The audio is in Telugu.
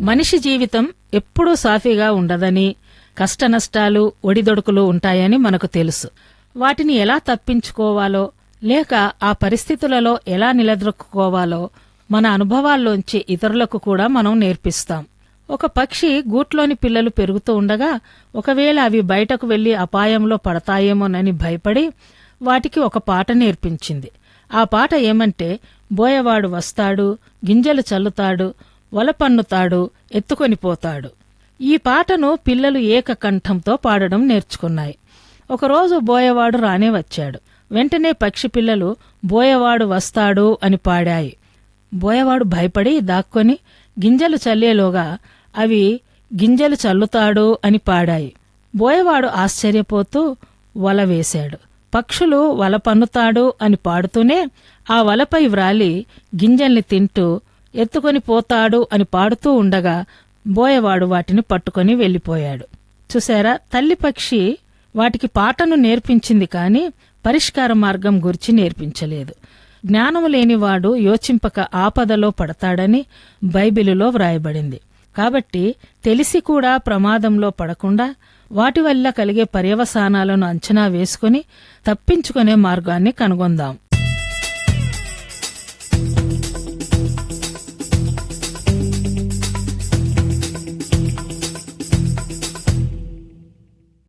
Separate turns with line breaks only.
మనిషి జీవితం ఎప్పుడూ సాఫీగా ఉండదని, కష్టనష్టాలు ఒడిదొడుకులు ఉంటాయని మనకు తెలుసు. వాటిని ఎలా తప్పించుకోవాలో లేక ఆ పరిస్థితులలో ఎలా నిలదొక్కుకోవాలో మన అనుభవాల్లోంచి ఇతరులకు కూడా మనం నేర్పిస్తాం. ఒక పక్షి గూట్లోని పిల్లలు పెరుగుతూ ఉండగా ఒకవేళ అవి బయటకు వెళ్లి అపాయంలో పడతాయేమోనని భయపడి వాటికి ఒక పాట నేర్పించింది. ఆ పాట ఏమంటే, బోయవాడు వస్తాడు, గింజలు చల్లుతాడు, వల పన్నుతాడు, ఎత్తుకొని పోతాడు. ఈ పాటను పిల్లలు ఏకకంఠంతో పాడడం నేర్చుకున్నాయి. ఒకరోజు బోయవాడు రానే వచ్చాడు. వెంటనే పక్షి పిల్లలు బోయవాడు వస్తాడు అని పాడాయి. బోయవాడు భయపడి దాక్కొని గింజలు చల్లేలోగా అవి గింజలు చల్లుతాడు అని పాడాయి. బోయవాడు ఆశ్చర్యపోతూ వల వేశాడు. పక్షులు వల పన్నుతాడు అని పాడుతూనే ఆ వలపై వ్రాలి గింజల్ని తింటూ ఎత్తుకొని పోతాడు అని పాడుతూ ఉండగా బోయవాడు వాటిని పట్టుకొని వెళ్ళిపోయాడు. చూశారా, తల్లి పక్షి వాటికి పాటను నేర్పించింది కాని పరిష్కార మార్గం గురించి నేర్పించలేదు. జ్ఞానము లేనివాడు యోచింపక ఆపదలో పడతాడని బైబిలులో వ్రాయబడింది. కాబట్టి తెలిసి కూడా ప్రమాదంలో పడకుండా వాటి వల్ల కలిగే పర్యవసానాలను అంచనా వేసుకుని తప్పించుకునే మార్గాన్ని కనుగొందాం.